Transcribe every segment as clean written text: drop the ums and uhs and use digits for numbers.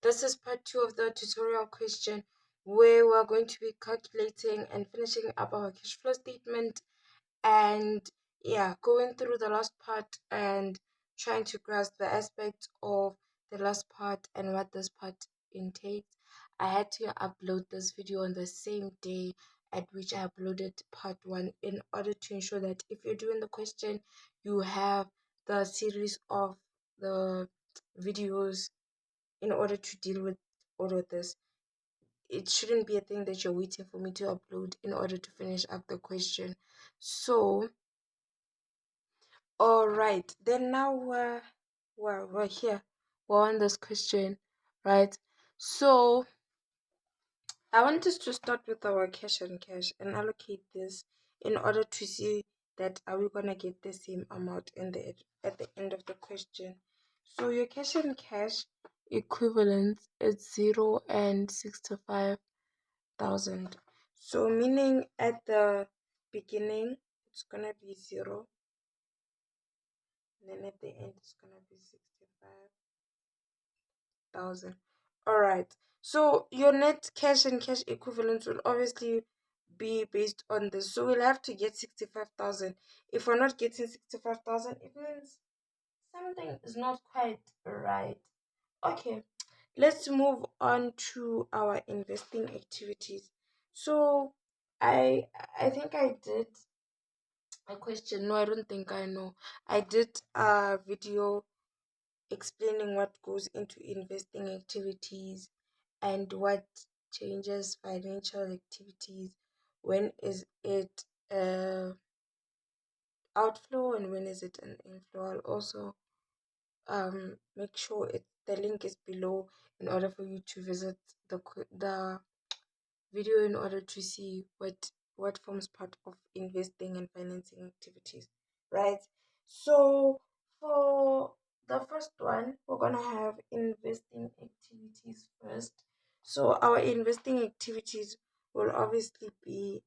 This is part 2 of the tutorial question where we're going to be calculating and finishing up our cash flow statement and yeah, going through the last part and trying to grasp the aspects of the last part and what this part entails. I had to upload this video on the same day at which I uploaded part 1 in order to ensure that if you're doing the question, you have the series of the videos in order to deal with all of this. It shouldn't be a thing that you're waiting for me to upload in order to finish up the question. So, all right, then now we're here. We're on this question, right? So I want us to start with our cash and cash and allocate this in order to see that are we gonna get the same amount in the at the end of the question. So your cash and cash equivalent is 0 and 65,000. So meaning at the beginning it's gonna be 0, and then at the end it's gonna be 65,000. All right. So your net cash and cash equivalents will obviously be based on this. So we'll have to get 65,000. If we're not getting 65,000, it means something is not quite right. Okay. Let's move on to our investing activities. So I I think I did a question. No, I don't think I know. I did a video explaining what goes into investing activities and what changes financial activities. When is it outflow and when is it an inflow? I'll also make sure the link is below in order for you to visit the video in order to see what forms part of investing and financing activities, right? So for the first one, we're gonna have investing activities first. So our investing activities will obviously be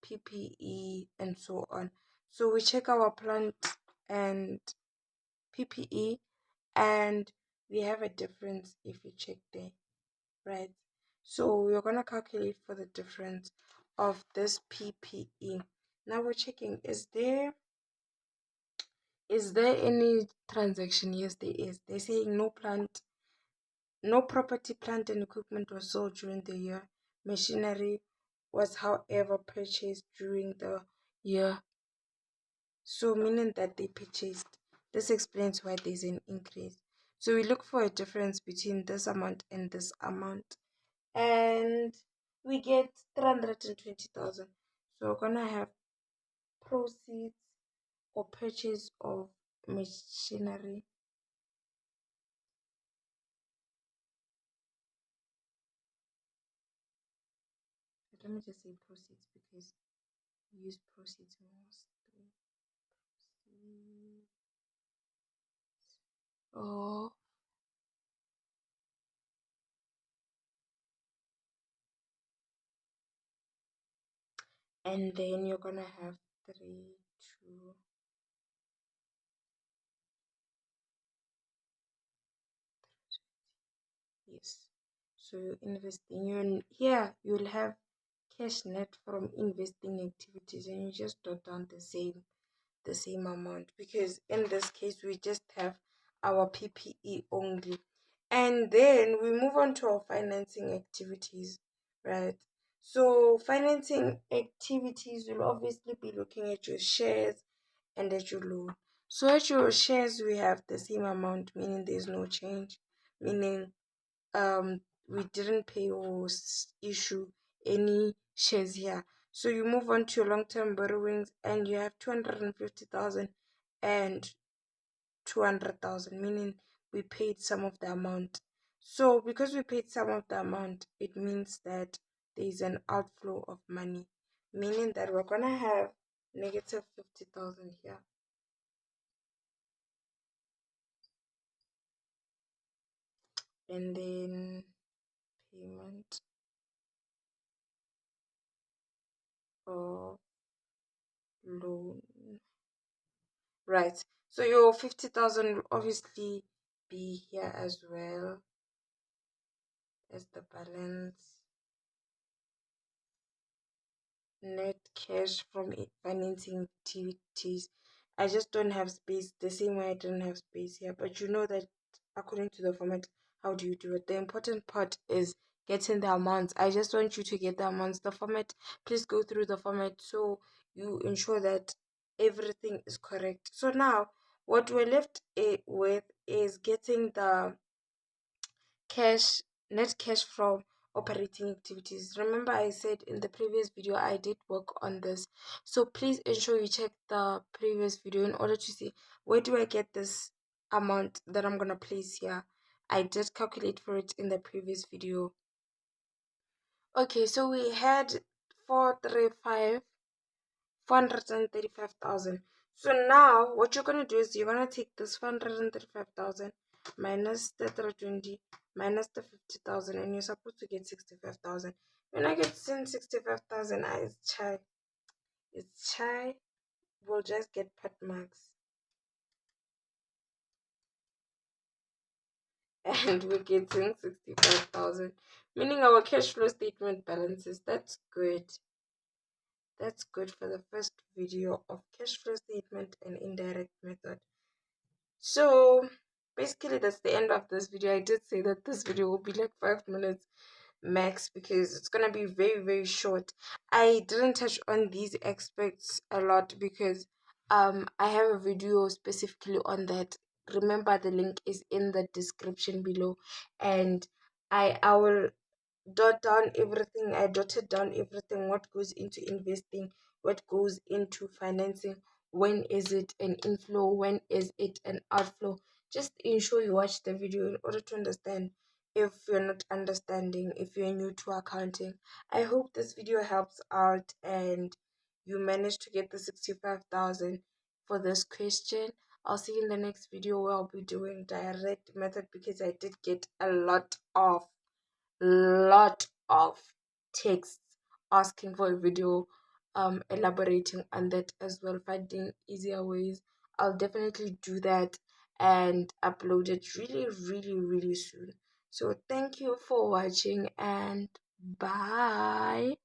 PPE and so on. So we check our plant and PPE, and we have a difference if you check there, right? So we're gonna calculate for the difference of this PPE. Now we're checking, is there any transaction? Yes, there is. They're saying no property, plant and equipment was sold during the year. Machinery was however purchased during the year. So meaning that they purchased. This explains why there's an increase. So we look for a difference between this amount and this amount, and we get 320,000. So we're gonna have proceeds or purchase of machinery. Let me just say proceeds because we use proceeds mostly. Proceeds of, and then you're gonna have 3 2. Yes. So you invest in your here you'll have cash net from investing activities, and you just dot down the same amount because in this case we just have our PPE only. And then we move on to our financing activities, right? So financing activities will obviously be looking at your shares and at your loan. So at your shares we have the same amount, meaning there's no change, meaning we didn't pay or issue any shares here. So you move on to your long-term borrowings and you have 250,000 and 200,000, meaning we paid some of the amount. So because we paid some of the amount, it means that there is an outflow of money, meaning that we're gonna have negative 50,000 here. And then payment of loan. Right. So your 50,000 will obviously be here as well. as the balance. Net cash from financing activities. I just don't have space the same way I don't have space here. But you know that according to the format, how do you do it? The important part is getting the amounts. I just want you to get the amounts. The format, please go through the format so you ensure that everything is correct. So now what we're left with is getting the cash net cash from operating activities. Remember I said in the previous video I did work on this, so please ensure you check the previous video in order to see where do I get this amount that I'm gonna place here. I did calculate for it in the previous video. Okay, so we had 435 435,000. So now what you're gonna do is you're gonna take this 435,000 minus the 320 minus the 50,000, and you're supposed to get 65,000. When I get 65,000, it's chai. It's chai. We'll just get pat marks, and we're getting 65,000, meaning our cash flow statement balances. That's good. That's good for the first video of cash flow statement and indirect method. So basically that's the end of this video. I did say that this video will be like 5 minutes max because it's gonna be very short. I didn't touch on these aspects a lot because I have a video specifically on that. Remember, the link is in the description below, and I will I dotted down everything, what goes into investing, what goes into financing, when is it an inflow, when is it an outflow. Just ensure you watch the video in order to understand if you're not understanding, if you're new to accounting. I hope this video helps out and you managed to get the 65,000 for this question. I'll see you in the next video where I'll be doing direct method because I did get a lot of texts asking for a video elaborating on that as well, finding easier ways. I'll definitely do that and upload it really soon. So thank you for watching and bye.